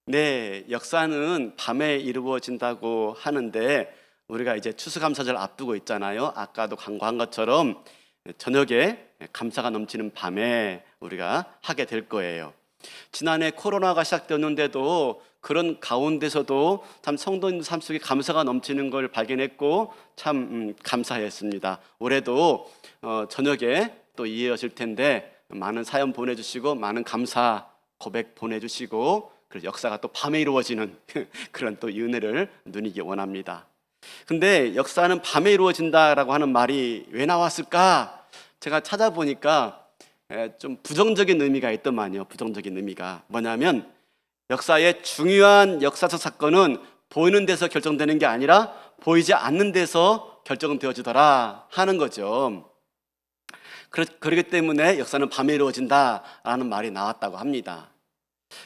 네, 역사는 밤에 이루어진다고 하는데 우리가 이제 추수감사절 앞두고 있잖아요. 아까도 간구한 것처럼 저녁에 감사가 넘치는 밤에 우리가 하게 될 거예요. 지난해 코로나가 시작되었는데도 그런 가운데서도 참 성도님 삶 속에 감사가 넘치는 걸 발견했고 참 감사했습니다. 올해도 저녁에 또 이어질 텐데 많은 사연 보내주시고 많은 감사 고백 보내주시고 그래서 역사가 또 밤에 이루어지는 그런 또 은혜를 누리기 원합니다. 근데 역사는 밤에 이루어진다라고 하는 말이 왜 나왔을까? 제가 찾아보니까 좀 부정적인 의미가 있더만요. 부정적인 의미가 뭐냐면 역사의 중요한 역사적 사건은 보이는 데서 결정되는 게 아니라 보이지 않는 데서 결정되어지더라 하는 거죠. 그렇기 때문에 역사는 밤에 이루어진다라는 말이 나왔다고 합니다.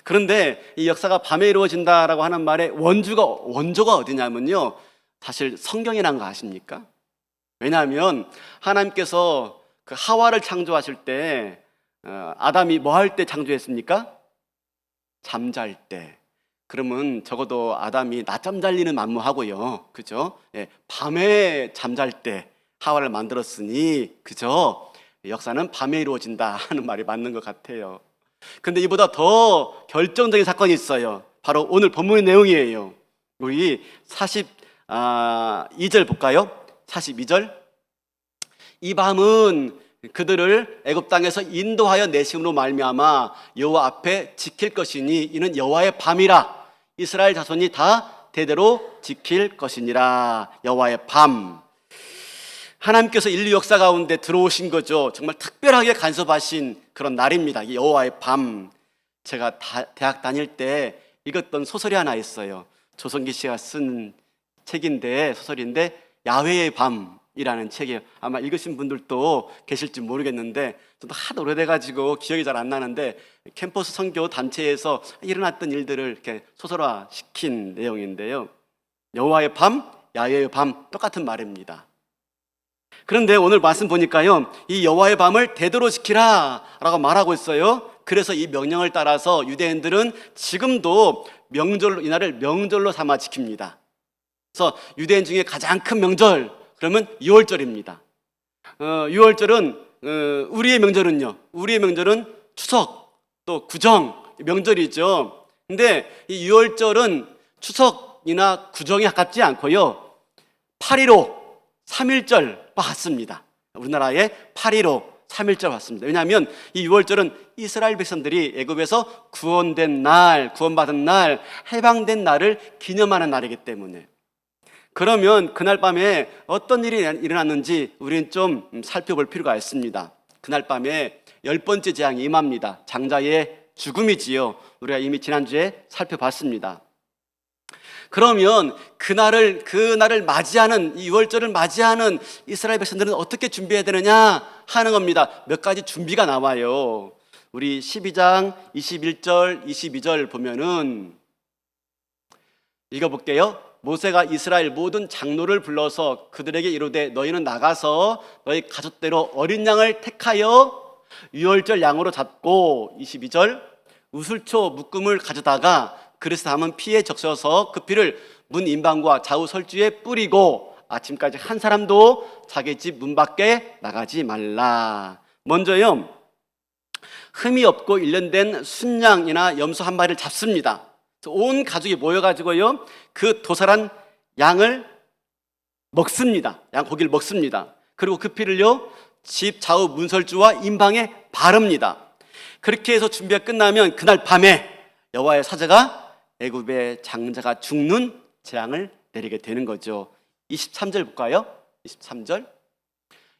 그런데 이 역사가 밤에 이루어진다라고 하는 말의 원조가 어디냐면요, 사실 성경이라는 거 아십니까? 왜냐하면 하나님께서 그 하와를 창조하실 때 아담이 뭐 할 때 창조했습니까? 잠잘 때. 그러면 적어도 아담이 낮잠 잘 리는 만무하고요, 그죠? 밤에 잠잘 때 하와를 만들었으니, 그죠? 역사는 밤에 이루어진다 하는 말이 맞는 것 같아요. 근데 이보다 더 결정적인 사건이 있어요. 바로 오늘 본문의 내용이에요. 우리 42절 볼까요? 42절. 이 밤은 그들을 애굽 땅에서 인도하여 내심으로 말미암아 여호와 앞에 지킬 것이니 이는 여호와의 밤이라. 이스라엘 자손이 다 대대로 지킬 것이니라. 여호와의 밤. 하나님께서 인류 역사 가운데 들어오신 거죠. 정말 특별하게 간섭하신 그런 날입니다. 이 여호와의 밤. 제가 대학 다닐 때 읽었던 소설이 하나 있어요. 조성기 씨가 쓴 책인데, 소설인데 야훼의 밤이라는 책이에요. 아마 읽으신 분들도 계실지 모르겠는데 저도 하도 오래돼가지고 기억이 잘 안 나는데 캠퍼스 선교 단체에서 일어났던 일들을 이렇게 소설화 시킨 내용인데요. 여호와의 밤, 야훼의 밤 똑같은 말입니다. 그런데 오늘 말씀 보니까요, 이 여호와의 밤을 대대로 지키라 라고 말하고 있어요. 그래서 이 명령을 따라서 유대인들은 지금도 이날을 명절로 삼아 지킵니다. 그래서 유대인 중에 가장 큰 명절, 그러면 6월절입니다. 6월절은 우리의 명절은요, 우리의 명절은 추석, 또 구정 명절이죠. 근데 이 6월절은 추석이나 구정에 가깝지 않고요, 8.15 3.1절과 같습니다. 우리나라의 8.15 3.1절 같습니다. 왜냐하면 이 6월절은 이스라엘 백성들이 애굽에서 구원된 날, 구원받은 날, 해방된 날을 기념하는 날이기 때문에. 그러면 그날 밤에 어떤 일이 일어났는지 우리는 좀 살펴볼 필요가 있습니다. 그날 밤에 10번째 재앙이 임합니다. 장자의 죽음이지요. 우리가 이미 지난주에 살펴봤습니다. 그러면 그날을 맞이하는, 이 6월절을 맞이하는 이스라엘 백성들은 어떻게 준비해야 되느냐 하는 겁니다. 몇 가지 준비가 나와요. 우리 12장 21절 22절 보면은 읽어볼게요. 모세가 이스라엘 모든 장로를 불러서 그들에게 이르되 너희는 나가서 너희 가족대로 어린 양을 택하여 6월절 양으로 잡고, 22절, 우슬초 묶음을 가져다가 그릇에 담은 피에 적셔서 그 피를 문 인방과 좌우 설주에 뿌리고 아침까지 한 사람도 자기 집 문 밖에 나가지 말라. 먼저요, 흠이 없고 일련된 순양이나 염소 한 마리를 잡습니다. 온 가족이 모여가지고요, 그 도살한 양을 먹습니다. 양 고기를 먹습니다. 그리고 그 피를요, 집 좌우 문설주와 인방에 바릅니다. 그렇게 해서 준비가 끝나면 그날 밤에 여호와의 사자가 애굽의 장자가 죽는 재앙을 내리게 되는 거죠. 23절 볼까요? 23절.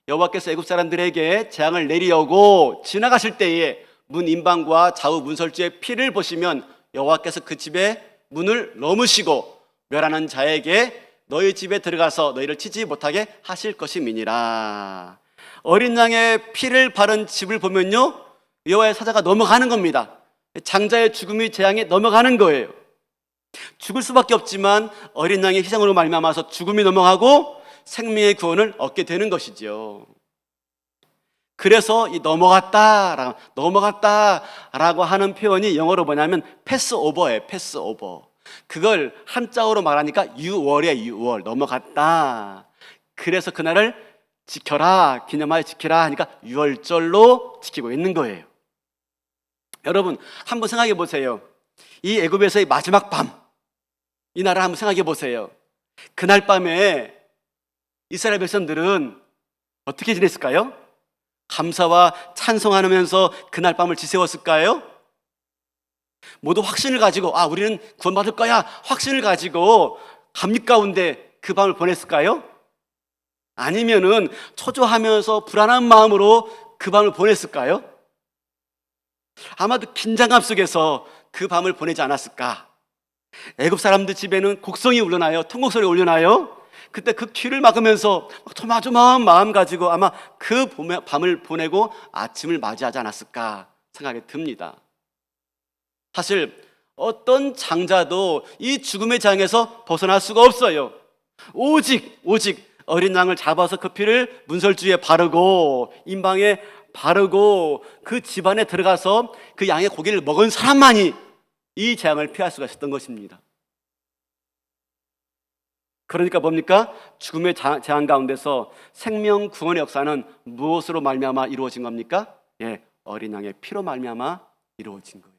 여호와께서 애굽 사람들에게 재앙을 내리려고 지나가실 때에 문 인방과 좌우 문설주의 피를 보시면 여호와께서 그 집의 문을 넘으시고 멸하는 자에게 너희 집에 들어가서 너희를 치지 못하게 하실 것임이니라. 어린 양의 피를 바른 집을 보면요, 여호와의 사자가 넘어가는 겁니다. 장자의 죽음이 재앙에 넘어가는 거예요. 죽을 수밖에 없지만 어린 양의 희생으로 말미암아서 죽음이 넘어가고 생명의 구원을 얻게 되는 것이죠. 그래서 이 넘어갔다라고 하는 표현이 영어로 뭐냐면 패스오버예요. 패스오버. 그걸 한자어로 말하니까 유월이에요. 유월. 넘어갔다. 그래서 그날을 지켜라, 기념하여 지켜라 하니까 유월절로 지키고 있는 거예요. 여러분, 한번 생각해 보세요. 이 애굽에서의 마지막 밤, 이 나라를 한번 생각해 보세요. 그날 밤에 이스라엘 백성들은 어떻게 지냈을까요? 감사와 찬송하면서 그날 밤을 지새웠을까요? 모두 확신을 가지고 우리는 구원받을 거야 확신을 가지고 감격 가운데 그 밤을 보냈을까요? 아니면은 초조하면서 불안한 마음으로 그 밤을 보냈을까요? 아마도 긴장감 속에서 그 밤을 보내지 않았을까? 애굽 사람들 집에는 곡성이 울려나요? 통곡소리 울려나요? 그때 그 귀를 막으면서 조마조마한 마음 가지고 아마 그 밤을 보내고 아침을 맞이하지 않았을까 생각이 듭니다. 사실 어떤 장자도 이 죽음의 장에서 벗어날 수가 없어요. 오직 어린 양을 잡아서 그 피를 문설주에 바르고 임방에 바르고 그 집안에 들어가서 그 양의 고기를 먹은 사람만이 이 재앙을 피할 수가 있었던 것입니다. 그러니까 뭡니까? 죽음의 재앙 가운데서 생명 구원의 역사는 무엇으로 말미암아 이루어진 겁니까? 어린 양의 피로 말미암아 이루어진 거예요.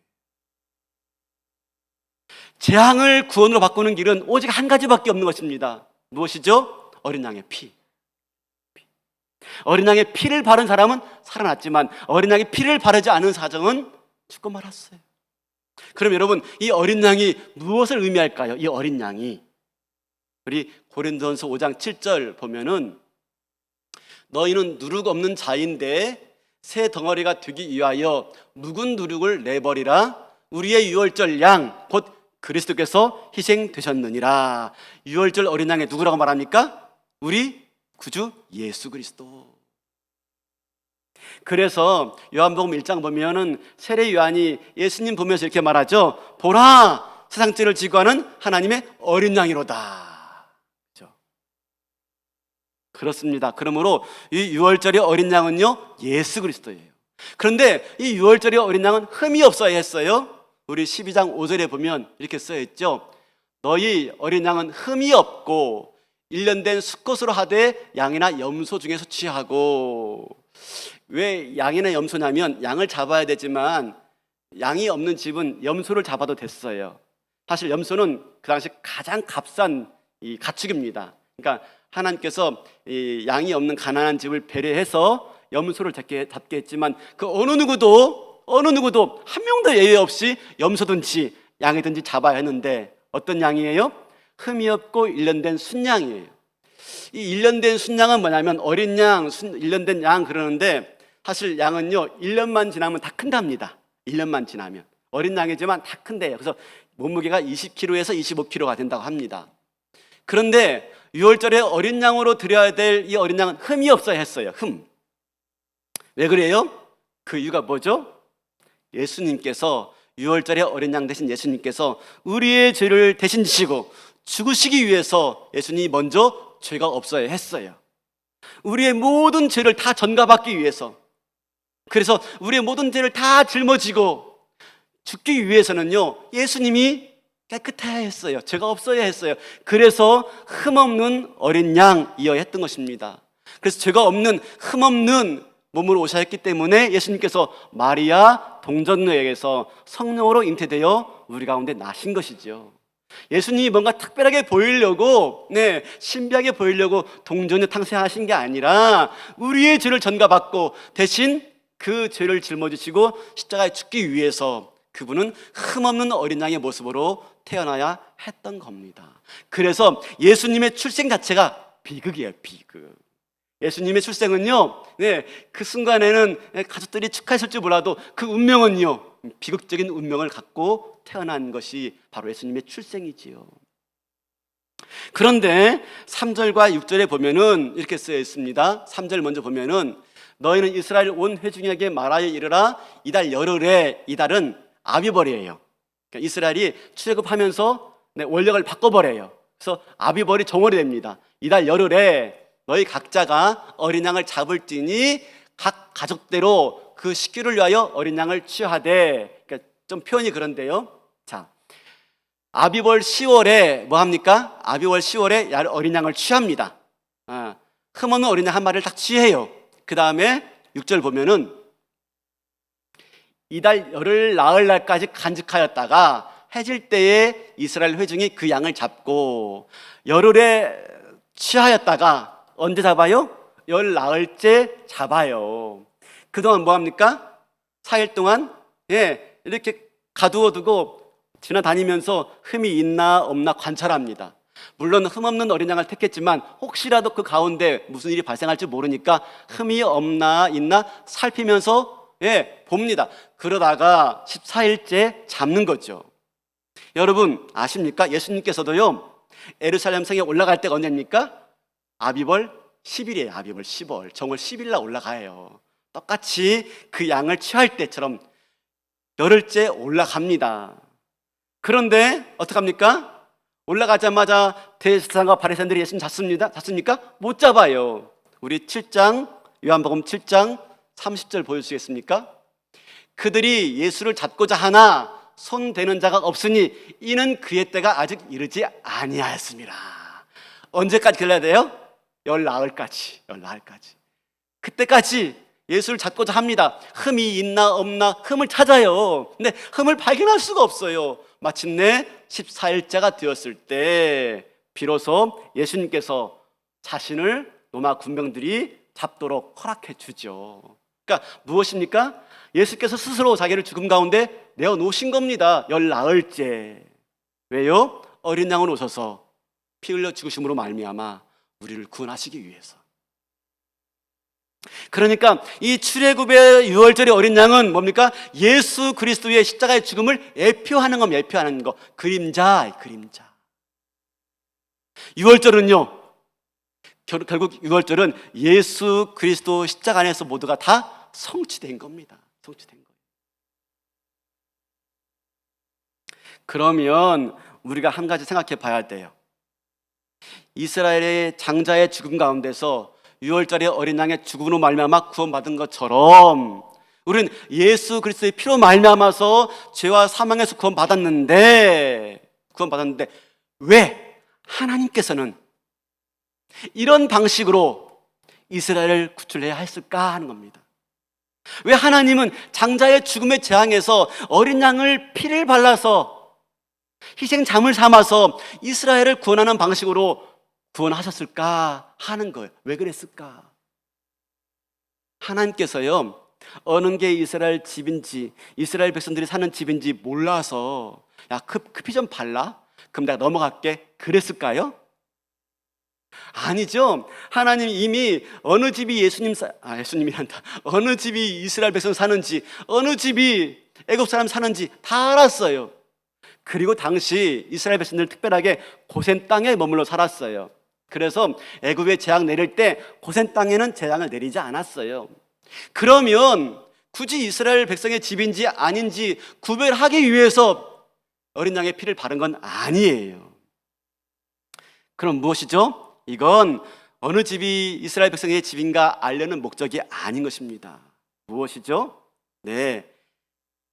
재앙을 구원으로 바꾸는 길은 오직 한 가지밖에 없는 것입니다. 무엇이죠? 어린 양의 피. 어린 양의 피를 바른 사람은 살아났지만 어린 양의 피를 바르지 않은 사정은 죽고 말았어요. 그럼 여러분, 이 어린 양이 무엇을 의미할까요? 이 어린 양이 우리 고린도전서 5장 7절 보면은 너희는 누룩 없는 자인데 새 덩어리가 되기 위하여 묵은 누룩을 내버리라. 우리의 유월절 양 곧 그리스도께서 희생되셨느니라. 유월절 어린 양의 누구라고 말합니까? 우리 구주 예수 그리스도. 그래서 요한복음 1장 보면은 세례 요한이 예수님 보면서 이렇게 말하죠. 보라, 세상 죄를 지고 하는 하나님의 어린 양이로다. 그렇죠? 그렇습니다. 그러므로 이 유월절의 어린 양은요, 예수 그리스도예요. 그런데 이 유월절의 어린 양은 흠이 없어야 했어요. 우리 12장 5절에 보면 이렇게 써있죠. 너희 어린 양은 흠이 없고 1년 된 수컷으로 하되 양이나 염소 중에서 취하고. 왜 양이나 염소냐면 양을 잡아야 되지만 양이 없는 집은 염소를 잡아도 됐어요. 사실 염소는 그 당시 가장 값싼 이 가축입니다. 그러니까 하나님께서 이 양이 없는 가난한 집을 배려해서 염소를 잡게 했지만 그 어느 누구도 한 명도 예외 없이 염소든지 양이든지 잡아야 했는데 어떤 양이에요? 흠이 없고 1년 된 순양이에요. 이 1년 된 순양은 뭐냐면 어린 양, 1년 된 양 그러는데 사실 양은요 1년만 지나면 다 큰답니다. 1년만 지나면 어린 양이지만 다 큰데요. 그래서 몸무게가 20kg에서 25kg가 된다고 합니다. 그런데 6월절에 어린 양으로 드려야 될 이 어린 양은 흠이 없어야 했어요. 흠. 왜 그래요? 그 이유가 뭐죠? 예수님께서 6월절에 어린 양 대신 예수님께서 우리의 죄를 대신 지시고 죽으시기 위해서 예수님이 먼저 죄가 없어야 했어요. 우리의 모든 죄를 다 전가받기 위해서. 그래서 우리의 모든 죄를 다 짊어지고 죽기 위해서는요 예수님이 깨끗해야 했어요. 죄가 없어야 했어요. 그래서 흠없는 어린 양이어야 했던 것입니다. 그래서 죄가 없는 흠없는 몸으로 오셔야 했기 때문에 예수님께서 마리아 동정녀에게서 성령으로 잉태되어 우리 가운데 나신 것이죠. 예수님이 뭔가 특별하게 보이려고 신비하게 보이려고 동정녀 탕생하신 게 아니라 우리의 죄를 전가받고 대신 그 죄를 짊어지시고 십자가에 죽기 위해서 그분은 흠없는 어린 양의 모습으로 태어나야 했던 겁니다. 그래서 예수님의 출생 자체가 비극이에요. 비극. 예수님의 출생은요 그 순간에는 가족들이 축하했을 줄 몰라도 그 운명은요 비극적인 운명을 갖고 태어난 것이 바로 예수님의 출생이지요. 그런데 3절과 6절에 보면은 이렇게 쓰여 있습니다. 3절 먼저 보면은 너희는 이스라엘 온 회중에게 말하여 이르라. 이달 열흘에, 이달은 아비벌이에요. 그러니까 이스라엘이 출애굽하면서 원력을 바꿔버려요. 그래서 아비벌이 정월이 됩니다. 이달 열흘에 너희 각자가 어린 양을 잡을지니 각 가족대로 그 식구를 위하여 어린 양을 취하되, 그러니까 좀 표현이 그런데요. 자, 아비월 10월에 뭐 합니까? 아비월 10월에 어린 양을 취합니다. 흠없는 어린 양 한 마리를 딱 취해요. 그 다음에 6절 보면은 이달 열흘 나흘 날까지 간직하였다가 해질 때에 이스라엘 회중이 그 양을 잡고 열흘에 취하였다가 언제 잡아요? 열 나흘째 잡아요. 그동안 뭐 합니까? 4일 동안 이렇게 가두어 두고 지나다니면서 흠이 있나 없나 관찰합니다. 물론 흠없는 어린 양을 택했지만 혹시라도 그 가운데 무슨 일이 발생할지 모르니까 흠이 없나 있나 살피면서 봅니다. 그러다가 14일째 잡는 거죠. 여러분 아십니까? 예수님께서도요 예루살렘 성에 올라갈 때가 언제입니까? 아비벌 10일이에요. 아비벌 10월 정월 10일 날 올라가요. 똑같이 그 양을 취할 때처럼 열흘째 올라갑니다. 그런데 어떡합니까? 올라가자마자 대제사장과 바리새인들이 예수님 잡습니까? 못 잡아요. 우리 7장 요한복음 7장 30절 보여주시겠습니까? 그들이 예수를 잡고자 하나 손대는 자가 없으니 이는 그의 때가 아직 이르지 아니하였습니다. 언제까지 기다려야 돼요? 열 나흘까지. 그때까지 예수를 잡고자 합니다. 흠이 있나 없나 흠을 찾아요. 근데 흠을 발견할 수가 없어요. 마침내 14일째가 되었을 때 비로소 예수님께서 자신을 로마 군병들이 잡도록 허락해 주죠. 그러니까 무엇입니까? 예수께서 스스로 자기를 죽음 가운데 내어놓으신 겁니다. 열 나흘째. 왜요? 어린 양을 오셔서 피 흘려 죽으심으로 말미암아 우리를 구원하시기 위해서. 그러니까 이 출애굽의 유월절의 어린 양은 뭡니까? 예수 그리스도의 십자가의 죽음을 예표하는 겁니다. 예표하는 거. 그림자. 유월절은요 결국 유월절은 예수 그리스도 십자가 안에서 모두가 다 성취된 겁니다. 성취된 거예요. 그러면 우리가 한 가지 생각해 봐야 돼요. 이스라엘의 장자의 죽음 가운데서 유월절의 어린 양의 죽음으로 말미암아 구원받은 것처럼 우리는 예수 그리스도의 피로 말미암아서 죄와 사망에서 구원받았는데 왜 하나님께서는 이런 방식으로 이스라엘을 구출해야 했을까 하는 겁니다. 왜 하나님은 장자의 죽음의 재앙에서 어린 양을 피를 발라서 희생자물 삼아서 이스라엘을 구원하는 방식으로 구원하셨을까 하는 거예요. 왜 그랬을까? 하나님께서요 어느 게 이스라엘 집인지 이스라엘 백성들이 사는 집인지 몰라서 야 급히 좀 발라? 그럼 내가 넘어갈게 그랬을까요? 아니죠. 하나님 이미 어느 집이 예수님이란다. 어느 집이 이스라엘 백성 사는지 어느 집이 애굽 사람 사는지 다 알았어요. 그리고 당시 이스라엘 백성들 특별하게 고센 땅에 머물러 살았어요. 그래서 애굽에 재앙 내릴 때 고센 땅에는 재앙을 내리지 않았어요. 그러면 굳이 이스라엘 백성의 집인지 아닌지 구별하기 위해서 어린 양의 피를 바른 건 아니에요. 그럼 무엇이죠? 이건 어느 집이 이스라엘 백성의 집인가 알려는 목적이 아닌 것입니다. 무엇이죠? 네,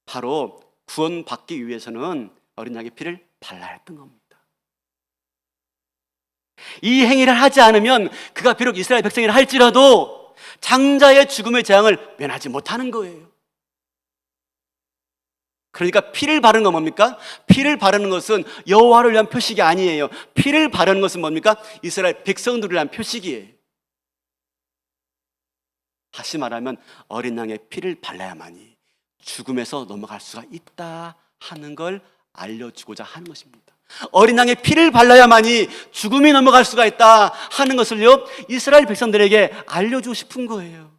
바로 구원받기 위해서는 어린 양의 피를 발라야 했던 겁니다. 이 행위를 하지 않으면 그가 비록 이스라엘 백성이라 할지라도 장자의 죽음의 재앙을 면하지 못하는 거예요. 그러니까 피를 바르는 건 뭡니까? 피를 바르는 것은 여호와를 위한 표식이 아니에요. 피를 바르는 것은 뭡니까? 이스라엘 백성들을 위한 표식이에요. 다시 말하면 어린 양의 피를 발라야만이 죽음에서 넘어갈 수가 있다 하는 걸 알려주고자 하는 것입니다. 어린 양의 피를 발라야만이 죽음이 넘어갈 수가 있다 하는 것을요 이스라엘 백성들에게 알려주고 싶은 거예요.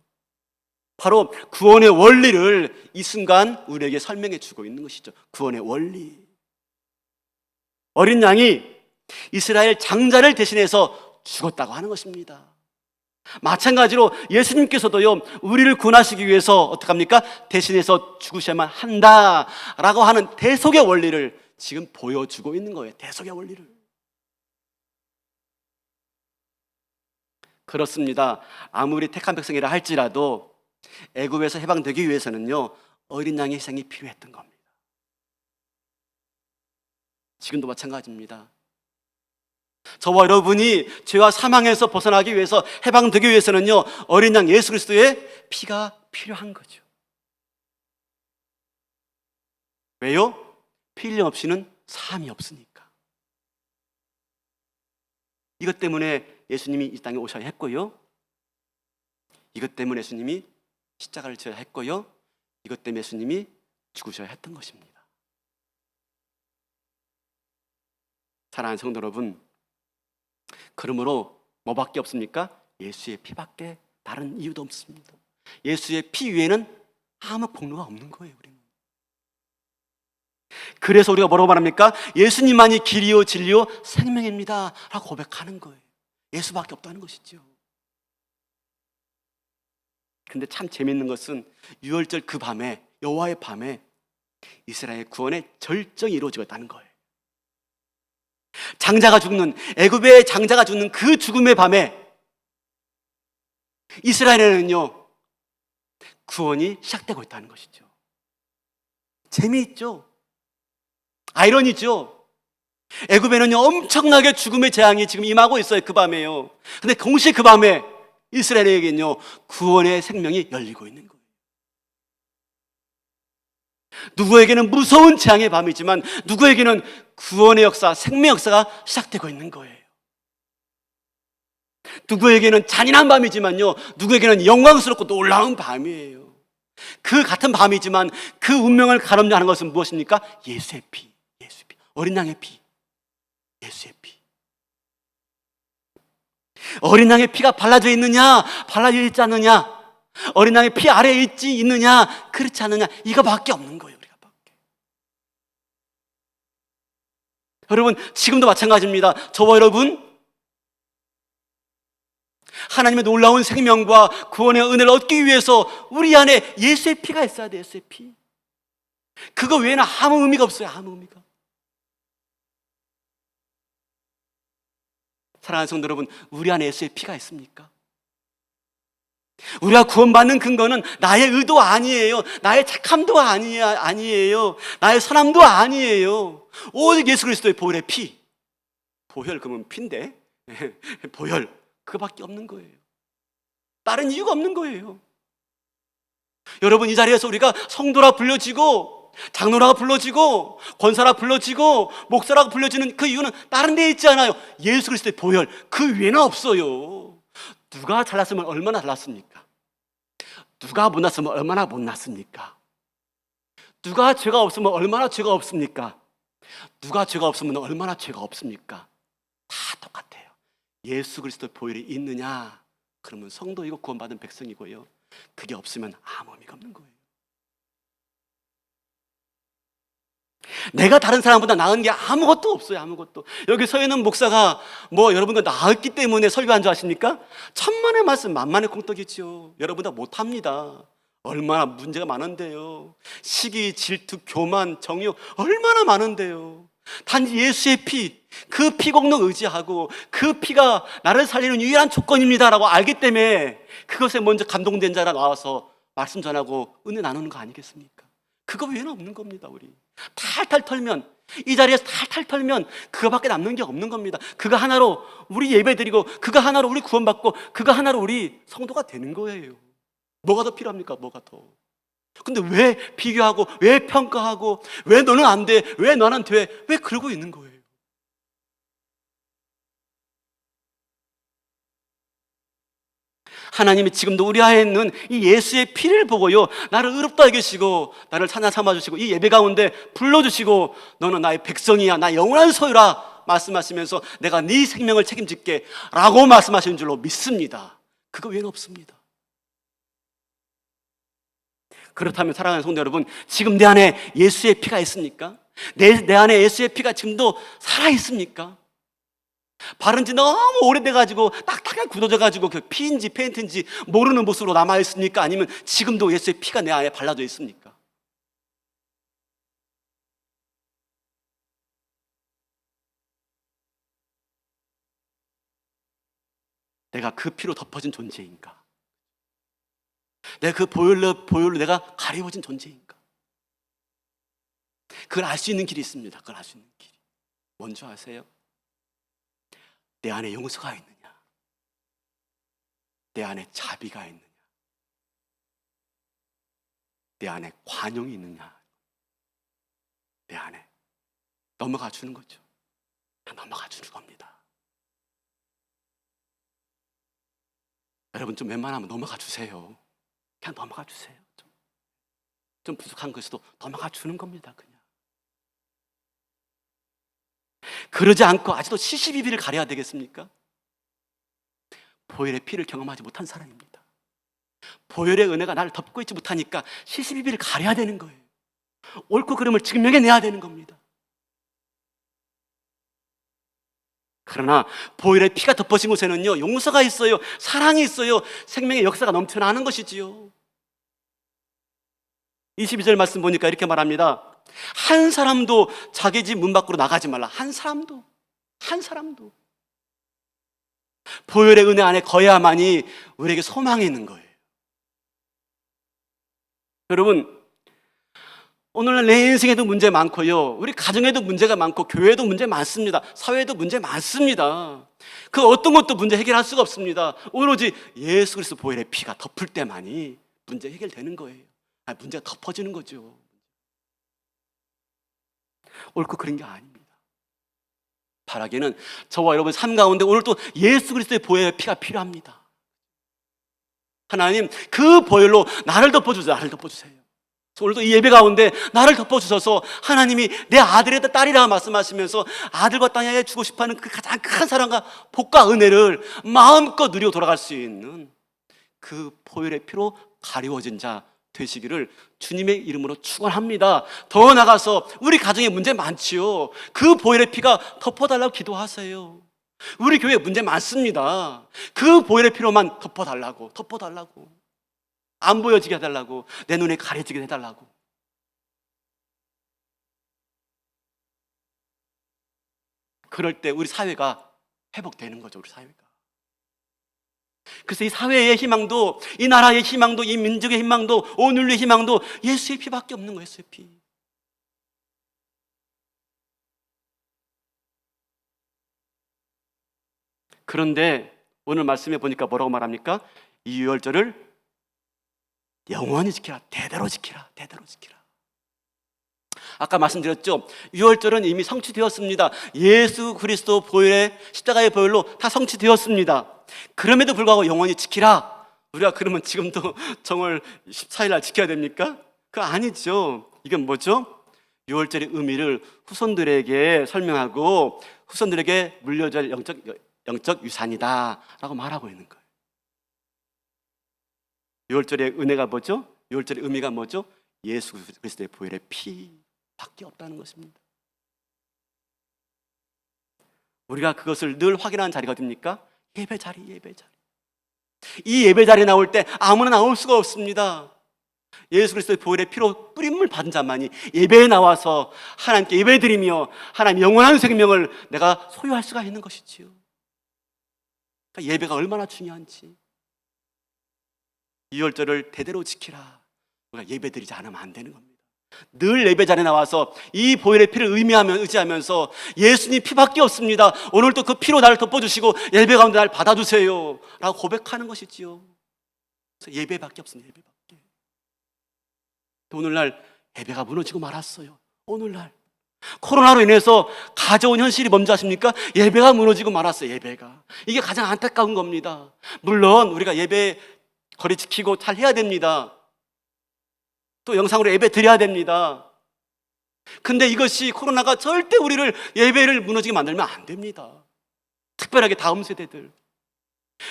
바로 구원의 원리를 이 순간 우리에게 설명해 주고 있는 것이죠. 구원의 원리. 어린 양이 이스라엘 장자를 대신해서 죽었다고 하는 것입니다. 마찬가지로 예수님께서도요 우리를 구원하시기 위해서 어떡합니까? 대신해서 죽으셔야만 한다라고 하는 대속의 원리를 지금 보여주고 있는 거예요. 대속의 원리를. 그렇습니다. 아무리 택한 백성이라 할지라도 애굽에서 해방되기 위해서는요, 어린 양의 희생이 필요했던 겁니다. 지금도 마찬가지입니다. 저와 여러분이 죄와 사망에서 벗어나기 위해서, 해방되기 위해서는요, 어린 양 예수 그리스도의 피가 필요한 거죠. 왜요? 피 흘림 없이는 사함이 없으니까. 이것 때문에 예수님이 이 땅에 오셔야 했고요, 이것 때문에 예수님이 십자가를 져야 했고요, 이것 때문에 예수님이 죽으셔야 했던 것입니다. 사랑하는 성도 여러분, 그러므로 뭐밖에 없습니까? 예수의 피밖에 다른 이유도 없습니다. 예수의 피 위에는 아무 공로가 없는 거예요, 우리는. 그래서 우리가 뭐라고 말합니까? 예수님만이 길이요 진리요 생명입니다 라고 고백하는 거예요. 예수밖에 없다는 것이죠. 근데 참 재밌는 것은 유월절 그 밤에, 여호와의 밤에 이스라엘 구원의 절정이 이루어지고 있다는 거예요. 장자가 죽는, 애굽의 장자가 죽는 그 죽음의 밤에 이스라엘에는요, 구원이 시작되고 있다는 것이죠. 재미있죠? 아이러니죠? 애굽에는요, 엄청나게 죽음의 재앙이 지금 임하고 있어요, 그 밤에요. 근데 동시에 그 밤에 이스라엘에게는요, 구원의 생명이 열리고 있는 거예요. 누구에게는 무서운 재앙의 밤이지만 누구에게는 구원의 역사, 생명 역사가 시작되고 있는 거예요. 누구에게는 잔인한 밤이지만요, 누구에게는 영광스럽고 놀라운 밤이에요. 그 같은 밤이지만 그 운명을 가늠하는 것은 무엇입니까? 예수의 피, 예수의 피, 어린 양의 피, 예수의 피. 어린 양의 피가 발라져 있느냐, 발라져 있지 않느냐, 어린 양의 피 아래에 있느냐, 그렇지 않느냐, 이거밖에 없는 거예요, 우리가 밖에. 여러분, 지금도 마찬가지입니다. 저와 여러분, 하나님의 놀라운 생명과 구원의 은혜를 얻기 위해서 우리 안에 예수의 피가 있어야 돼요, 예수의 피. 그거 외에는 아무 의미가 없어요, 아무 의미가. 사랑하는 성도 여러분, 우리 안에 예수의 피가 있습니까? 우리가 구원받는 근거는 나의 의도 아니에요, 나의 착함도 아니에요, 나의 선함도 아니에요. 오직 예수 그리스도의 보혈의 피. 보혈 그러면 피인데 보혈, 그밖에 없는 거예요. 다른 이유가 없는 거예요. 여러분, 이 자리에서 우리가 성도라 불려지고 장로라고 불러지고 권사라 불러지고 목사라고 불려지는 그 이유는 다른 데 있지 않아요. 예수 그리스도의 보혈, 그 외에는 없어요. 누가 잘났으면 얼마나 잘났습니까? 누가 못났으면 얼마나 못났습니까? 누가 죄가 없으면 얼마나 죄가 없습니까? 누가 죄가 없으면 얼마나 죄가 없습니까? 다 똑같아요. 예수 그리스도의 보혈이 있느냐, 그러면 성도이고 구원받은 백성이고요, 그게 없으면 아무 의미가 없는 거예요. 내가 다른 사람보다 나은 게 아무것도 없어요, 아무것도. 여기 서 있는 목사가 뭐 여러분과 나았기 때문에 설교한 줄 아십니까? 천만의 말씀 만만의 콩떡이죠. 여러분보다 못합니다. 얼마나 문제가 많은데요. 시기, 질투, 교만, 정욕 얼마나 많은데요. 단지 예수의 피, 그 피공로 의지하고 그 피가 나를 살리는 유일한 조건입니다라고 알기 때문에 그것에 먼저 감동된 자가 나와서 말씀 전하고 은혜 나누는 거 아니겠습니까? 그거 외에는 없는 겁니다. 우리 탈탈 털면, 이 자리에서 탈탈 털면 그거밖에 남는 게 없는 겁니다. 그거 하나로 우리 예배드리고, 그거 하나로 우리 구원받고, 그거 하나로 우리 성도가 되는 거예요. 뭐가 더 필요합니까? 뭐가 더. 근데 왜 비교하고, 왜 평가하고, 왜 너는 안 돼, 왜 너는 돼, 왜 그러고 있는 거예요? 하나님이 지금도 우리 안에 있는 이 예수의 피를 보고요, 나를 의롭다 여기시고 나를 찾아 삼아주시고 이 예배 가운데 불러주시고, 너는 나의 백성이야, 나 영원한 소유라 말씀하시면서 내가 네 생명을 책임질게 라고 말씀하시는 줄로 믿습니다. 그거 외에는 없습니다. 그렇다면 사랑하는 성도 여러분, 지금 내 안에 예수의 피가 있습니까? 내 안에 예수의 피가 지금도 살아있습니까? 바른 지 너무 오래돼가지고 딱딱하게 굳어져가지고 그 피인지 페인트인지 모르는 모습으로 남아있습니까? 아니면 지금도 예수의 피가 내 안에 발라져 있습니까? 내가 그 피로 덮어진 존재인가? 내가 그 보혈로 내가 가리워진 존재인가? 그걸 알 수 있는 길이 있습니다. 그걸 알 수 있는 길이. 뭔지 아세요? 내 안에 용서가 있느냐? 내 안에 자비가 있느냐? 내 안에 관용이 있느냐? 내 안에 넘어가 주는 거죠. 넘어가 주는 겁니다. 여러분 좀 웬만하면 넘어가 주세요. 그냥 넘어가 주세요. 좀 부족한 것에도 넘어가 주는 겁니다. 그냥. 그러지 않고 아직도 72비를 가려야 되겠습니까? 보혈의 피를 경험하지 못한 사람입니다. 보혈의 은혜가 나를 덮고 있지 못하니까 72비를 가려야 되는 거예요. 옳고 그름을 증명해내야 되는 겁니다. 그러나 보혈의 피가 덮어진 곳에는요, 용서가 있어요, 사랑이 있어요, 생명의 역사가 넘쳐나는 것이지요. 22절 말씀 보니까 이렇게 말합니다. 한 사람도 자기 집 문 밖으로 나가지 말라. 한 사람도. 보혈의 은혜 안에 거해야만이 우리에게 소망이 있는 거예요. 여러분, 오늘날 내 인생에도 문제 많고요, 우리 가정에도 문제가 많고, 교회에도 문제 많습니다. 사회에도 문제 많습니다. 그 어떤 것도 문제 해결할 수가 없습니다. 오로지 예수 그리스도 보혈의 피가 덮을 때만이 문제 해결되는 거예요. 문제가 덮어지는 거죠. 옳고 그런 게 아닙니다. 바라기는 저와 여러분 삶 가운데 오늘 또 예수 그리스도의 보혈의 피가 필요합니다. 하나님, 그 보혈로 나를 덮어주세요. 나를 덮어주세요. 오늘도 이 예배 가운데 나를 덮어주셔서 하나님이 내 아들이다 딸이라 말씀하시면서 아들과 딸에게 주고 싶어하는 그 가장 큰 사랑과 복과 은혜를 마음껏 누리고 돌아갈 수 있는 그 보혈의 피로 가리워진 자 되시기를 주님의 이름으로 축원합니다. 더 나아가서 우리 가정에 문제 많지요. 그 보혈의 피가 덮어달라고 기도하세요. 우리 교회에 문제 많습니다. 그 보혈의 피로만 덮어달라고. 안 보여지게 해달라고, 내 눈에 가려지게 해달라고. 그럴 때 우리 사회가 회복되는 거죠. 우리 사회가. 그래서 이 사회의 희망도, 이 나라의 희망도, 이 민족의 희망도, 오늘의 희망도 예수의 피밖에 없는 거예요. 예수의 피. 그런데 오늘 말씀해 보니까 뭐라고 말합니까? 이 유월절을 영원히 지키라. 대대로 지키라. 아까 말씀드렸죠. 유월절은 이미 성취되었습니다. 예수 그리스도 보혈의 십자가의 보혈로 다 성취되었습니다. 그럼에도 불구하고 영원히 지키라. 우리가 그러면 지금도 정월 14일 날 지켜야 됩니까? 그거 아니죠. 이건 뭐죠? 유월절의 의미를 후손들에게 설명하고 후손들에게 물려줄 영적 유산이다 라고 말하고 있는 거예요. 유월절의 은혜가 뭐죠? 유월절의 의미가 뭐죠? 예수 그리스도의 보혈의 피밖에 없다는 것입니다. 우리가 그것을 늘 확인하는 자리가 어딥니까? 예배 자리. 이 예배 자리에 나올 때 아무나 나올 수가 없습니다. 예수 그리스도의 보혈의 피로 뿌림을 받은 자만이 예배에 나와서 하나님께 예배드리며 하나님 영원한 생명을 내가 소유할 수가 있는 것이지요. 그러니까 예배가 얼마나 중요한지. 유월절을 대대로 지키라. 우리가 예배드리지 않으면 안 되는 겁니다. 늘 예배 자리에 나와서 이 보혈의 피를 의지하면서 예수님 피밖에 없습니다. 오늘도 그 피로 나를 덮어주시고 예배 가운데 나를 받아주세요 라고 고백하는 것이지요. 그래서 예배밖에 없습니다. 예배밖에. 오늘날 예배가 무너지고 말았어요. 오늘날 코로나로 인해서 가져온 현실이 뭔지 아십니까? 예배가 무너지고 말았어요. 예배가. 이게 가장 안타까운 겁니다. 물론 우리가 예배 거리 지키고 잘 해야 됩니다. 또 영상으로 예배 드려야 됩니다. 근데 이것이 코로나가 절대 우리를 예배를 무너지게 만들면 안 됩니다. 특별하게 다음 세대들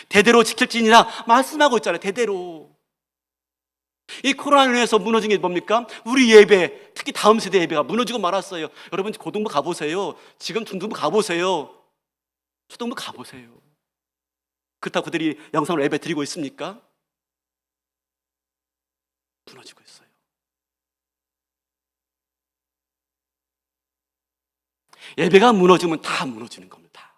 대대로 지킬지니라 말씀하고 있잖아요. 대대로. 이 코로나로 인해서 무너진 게 뭡니까? 우리 예배, 특히 다음 세대 예배가 무너지고 말았어요. 여러분 고등부 가보세요. 지금 중등부 가보세요. 초등부 가보세요. 그렇다고 그들이 영상으로 예배 드리고 있습니까? 무너지고 있어요. 예배가 무너지면 다 무너지는 겁니다.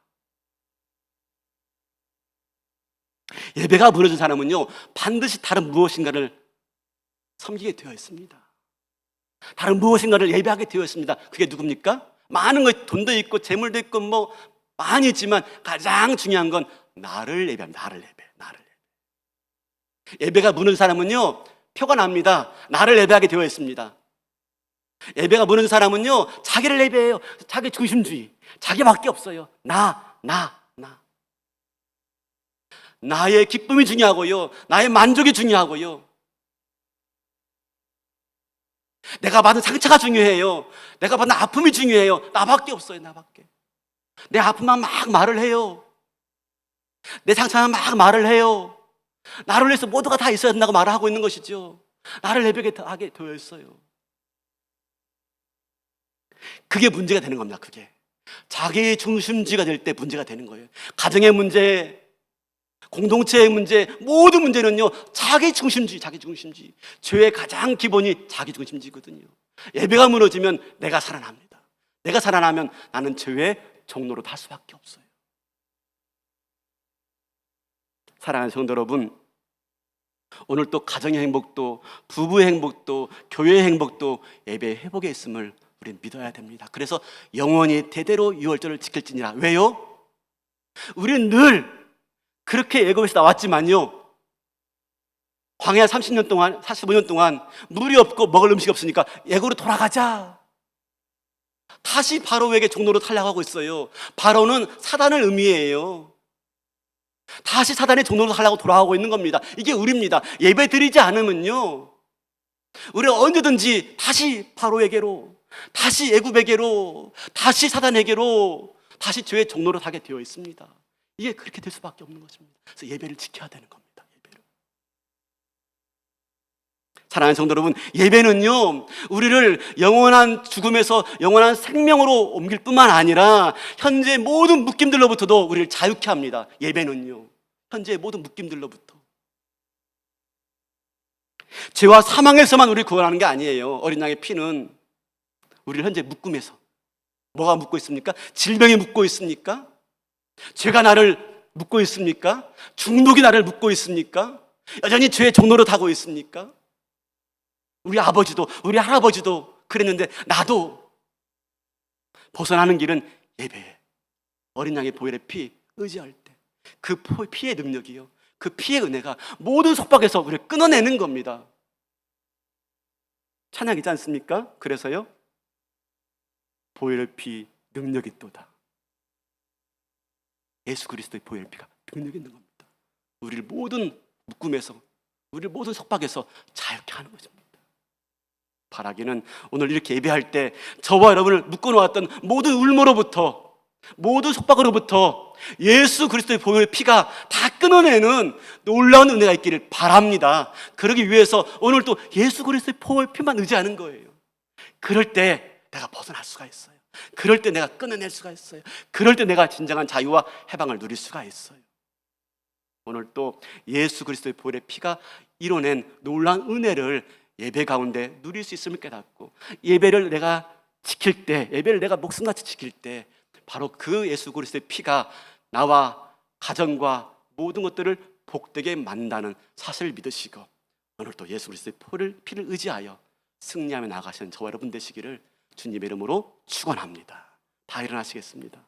예배가 무너진 사람은요 반드시 다른 무엇인가를 섬기게 되어 있습니다. 다른 무엇인가를 예배하게 되어 있습니다. 그게 누굽니까? 많은 것, 돈도 있고 재물도 있고 뭐 많이 있지만 가장 중요한 건 나를 예배합니다. 나를 예배. 예배가 무는 사람은요 표가 납니다. 나를 예배하게 되어 있습니다. 예배가 무는 사람은요 자기를 예배해요. 자기 중심주의, 자기밖에 없어요. 나의 기쁨이 중요하고요, 나의 만족이 중요하고요, 내가 받은 상처가 중요해요, 내가 받은 아픔이 중요해요. 나밖에 없어요. 나밖에. 내 아픔만 막 말을 해요. 내 상처만 막 말을 해요. 나를 위해서 모두가 다 있어야 된다고 말을 하고 있는 것이죠. 나를 예배하게 되어 있어요. 그게 문제가 되는 겁니다. 그게 자기 중심주의가 될 때 문제가 되는 거예요. 가정의 문제, 공동체의 문제, 모든 문제는요 자기 중심주의. 죄의 가장 기본이 자기 중심주의거든요. 예배가 무너지면 내가 살아납니다. 내가 살아나면 나는 죄의 종로로 달 수밖에 없어요. 사랑하는 성도 여러분, 오늘 또 가정의 행복도, 부부의 행복도, 교회의 행복도 예배의 회복에 있음을 우리는 믿어야 됩니다. 그래서 영원히 대대로 유월절을 지킬지니라. 왜요? 우리는 늘 그렇게 애굽에서 나왔지만요, 광야 30년 동안, 45년 동안 물이 없고 먹을 음식이 없으니까 애굽으로 돌아가자. 다시 바로에게 종로로 탈락하고 있어요. 바로는 사단을 의미해요. 다시 사단의 종로로 하려고 돌아가고 있는 겁니다. 이게 우리입니다. 예배 드리지 않으면요 우리가 언제든지 다시 바로에게로, 다시 애굽에게로, 다시 사단에게로, 다시 죄의 종로로 가게 되어 있습니다. 이게 그렇게 될 수밖에 없는 것입니다. 그래서 예배를 지켜야 되는 겁니다. 예배를. 사랑하는 성도 여러분, 예배는요 우리를 영원한 죽음에서 영원한 생명으로 옮길 뿐만 아니라 현재 모든 묶임들로부터도 우리를 자유케 합니다. 예배는요 현재의 모든 묶임들로부터. 죄와 사망에서만 우리를 구원하는 게 아니에요. 어린 양의 피는 우리를 현재 묶음에서, 뭐가 묶고 있습니까? 질병이 묶고 있습니까? 죄가 나를 묶고 있습니까? 중독이 나를 묶고 있습니까? 여전히 죄의 종로로 타고 있습니까? 우리 아버지도, 우리 할아버지도 그랬는데 나도 벗어나는 길은 예배에, 어린 양의 보혈의 피 의지할 때 그 피의 능력이요, 그 피의 은혜가 모든 속박에서 우리를 끊어내는 겁니다. 찬양이지 않습니까? 그래서요 보혈의 피 능력이 있도다. 예수 그리스도의 보혈의 피가 능력이 있는 겁니다. 우리를 모든 묶음에서, 우리를 모든 속박에서 자유케 하는 것입니다. 바라기는 오늘 이렇게 예배할 때 저와 여러분을 묶어놓았던 모든 울모로부터, 모든 속박으로부터 예수 그리스도의 보혈의 피가 다 끊어내는 놀라운 은혜가 있기를 바랍니다. 그러기 위해서 오늘 또 예수 그리스도의 보혈의 피만 의지하는 거예요. 그럴 때 내가 벗어날 수가 있어요. 그럴 때 내가 끊어낼 수가 있어요. 그럴 때 내가 진정한 자유와 해방을 누릴 수가 있어요. 오늘 또 예수 그리스도의 보혈의 피가 이뤄낸 놀라운 은혜를 예배 가운데 누릴 수 있음을 깨닫고, 예배를 내가 지킬 때, 예배를 내가 목숨같이 지킬 때 바로 그 예수 그리스도의 피가 나와 가정과 모든 것들을 복되게 만든다는 사실을 믿으시고, 오늘 또 예수 그리스도의 피를 의지하여 승리하며 나가시는 저와 여러분 되시기를 주님의 이름으로 축원합니다. 다 일어나시겠습니다.